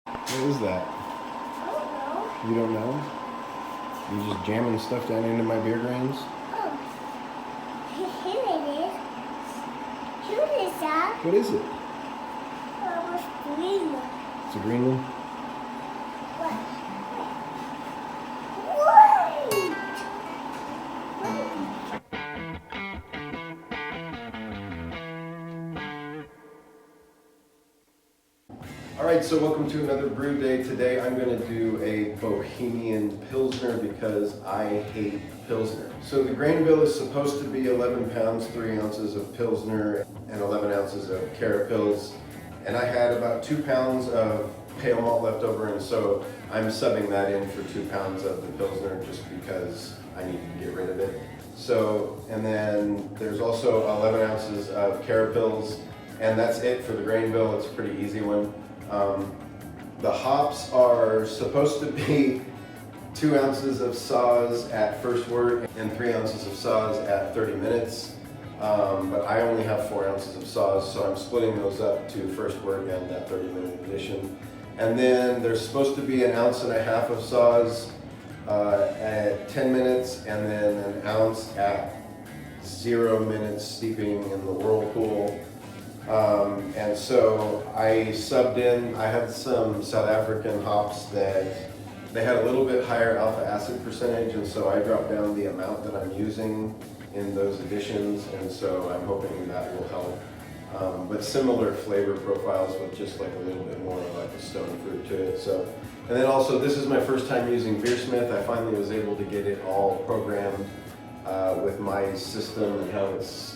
What is that? I don't know. You don't know? You just jamming stuff down into my beer grains? Oh, here it is. Here it is, Dad. What is it? Oh, it's green one. It's a green one? What? Alright, so welcome to another brew day. Today I'm going to do a Bohemian Pilsner because I hate Pilsner. So the grain bill is supposed to be 11 pounds, 3 ounces of Pilsner, and 11 ounces of cara Pils. And I had about 2 pounds of pale malt left over, and so I'm subbing that in for 2 pounds of the Pilsner just because I need to get rid of it. So, and then there's also 11 ounces of cara Pils, and that's it for the grain bill. It's a pretty easy one. The hops are supposed to be 2 ounces of Saaz at first wort and 3 ounces of Saaz at 30 minutes. But I only have 4 ounces of Saaz, so I'm splitting those up to first wort and that 30-minute addition. And then there's supposed to be 1.5 ounces of Saaz at 10 minutes, and then 1 ounce at 0 minutes steeping in the Whirlpool. And so I subbed in, I had some South African hops that they had a little bit higher alpha acid percentage, and so I dropped down the amount that I'm using in those additions, and so I'm hoping that will help. But similar flavor profiles with just like a little bit more of like a stone fruit to it. So, and then also this is my first time using Beersmith. I finally was able to get it all programmed with my system and how it's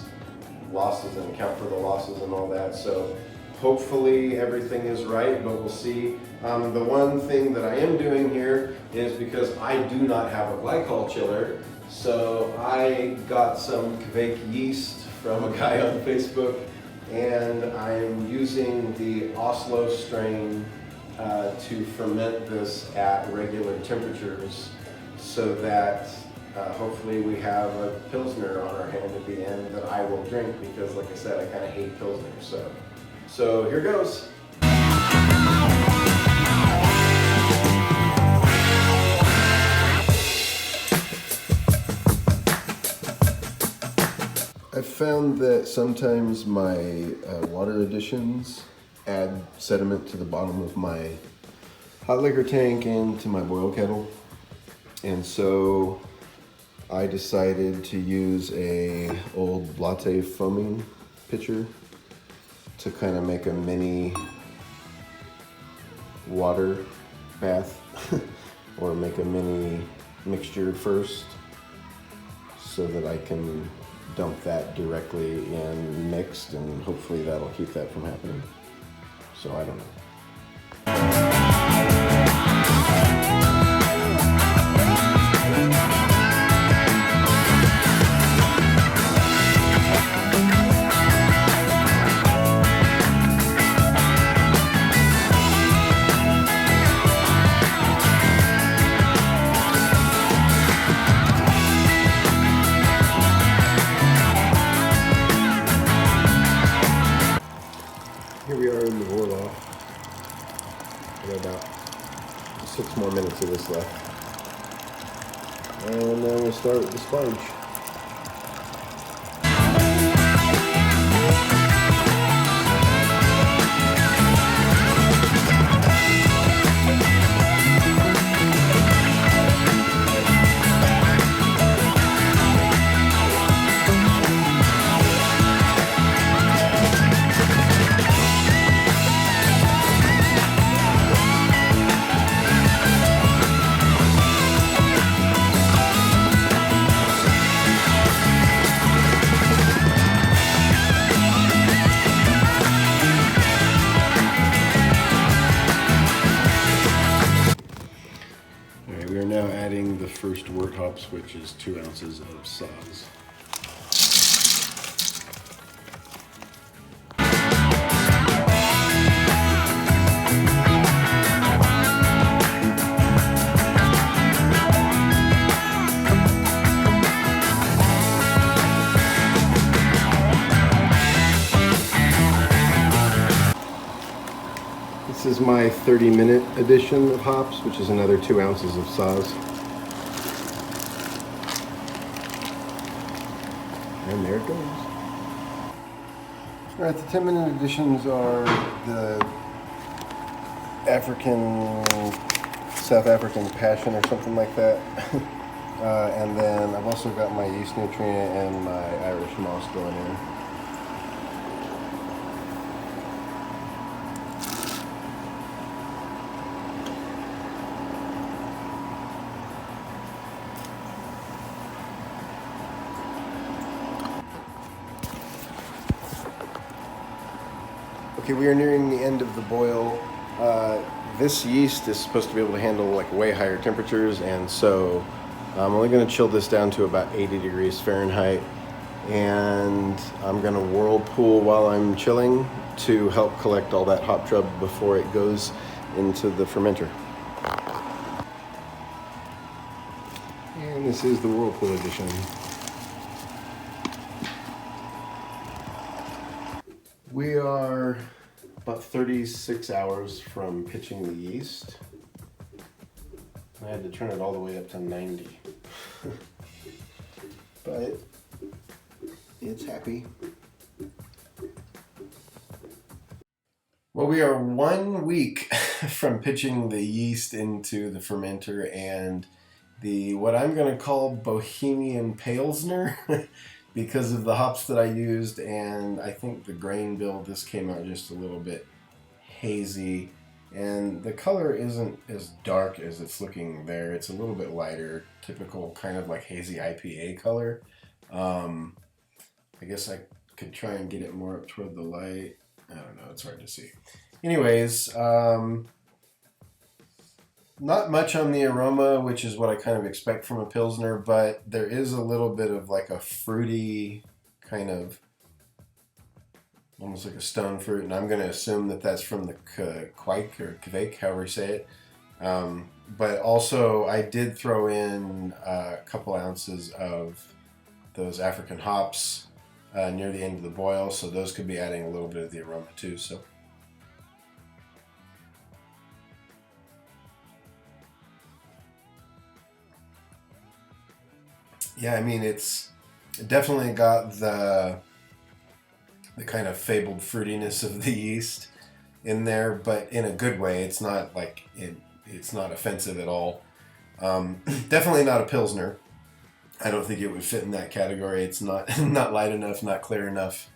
losses and account for the losses and all that. So hopefully everything is right, but we'll see. The one thing that I am doing here is because I do not have a glycol chiller, so I got some Kveik yeast from a guy on Facebook, and I'm using the Oslo strain to ferment this at regular temperatures so that hopefully we have a Pilsner on our hand at the end that I will drink because, like I said, I kind of hate Pilsner. So here goes. I've found that sometimes my water additions add sediment to the bottom of my hot liquor tank and to my boil kettle, and so I decided to use a old latte foaming pitcher to kind of make a mini water bath or make a mini mixture first so that I can dump that directly in mixed, and hopefully that'll keep that from happening. So I don't know. Here we are in the Orloff. I got about 6 more minutes of this left. And then we'll start with the Sparge. We are now adding the first wort hops, which is 2 ounces of Saaz. This is my 30-minute addition of hops, which is another 2 ounces of Saaz. And there it goes. All right, the 10-minute additions are the South African Passion or something like that. And then I've also got my yeast nutrient and my Irish moss going in. Okay, we are nearing the end of the boil. This yeast is supposed to be able to handle like way higher temperatures, and so I'm only going to chill this down to about 80 degrees Fahrenheit, and I'm going to whirlpool while I'm chilling to help collect all that hop drub before it goes into the fermenter. And this is the Whirlpool edition. We are about 36 hours from pitching the yeast. I had to turn it all the way up to 90. But it's happy. Well, we are 1 week from pitching the yeast into the fermenter and the what I'm going to call Bohemian Pilsner because of the hops that I used, and I think the grain bill, this came out just a little bit hazy, and the color isn't as dark as it's looking there. It's a little bit lighter, typical kind of like hazy IPA color. I guess I could try and get it more up toward the light. I don't know, it's hard to see. Anyways, not much on the aroma, which is what I kind of expect from a Pilsner, but there is a little bit of like a fruity kind of, almost like a stone fruit, and I'm going to assume that that's from the Kveik or Kveik, however you say it. But also I did throw in a couple ounces of those African hops near the end of the boil, so those could be adding a little bit of the aroma too. So. Yeah, I mean, it's definitely got the kind of fabled fruitiness of the yeast in there, but in a good way. It's not like it's not offensive at all. Definitely not a Pilsner. I don't think it would fit in that category. It's not not light enough, not clear enough.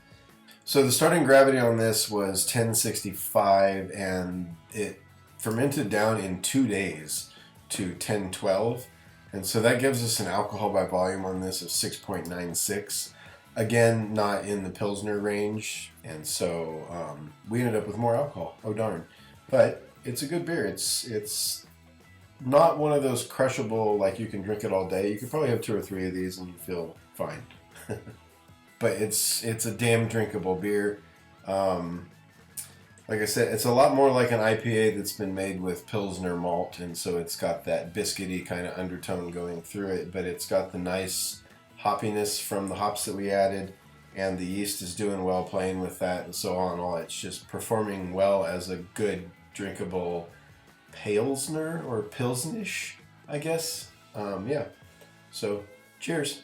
So the starting gravity on this was 1065, and it fermented down in 2 days to 1012. And so that gives us an alcohol by volume on this of 6.96. Again, not in the Pilsner range, and so we ended up with more alcohol. Oh darn. But it's a good beer. It's not one of those crushable, like you can drink it all day. You could probably have 2 or 3 of these and you feel fine. But it's a damn drinkable beer. Like I said, it's a lot more like an IPA that's been made with Pilsner malt, and so it's got that biscuity kind of undertone going through it, but it's got the nice hoppiness from the hops that we added, and the yeast is doing well playing with that, and so all in all, it's just performing well as a good drinkable Pilsner or Pilsnish, I guess. Yeah. So, cheers.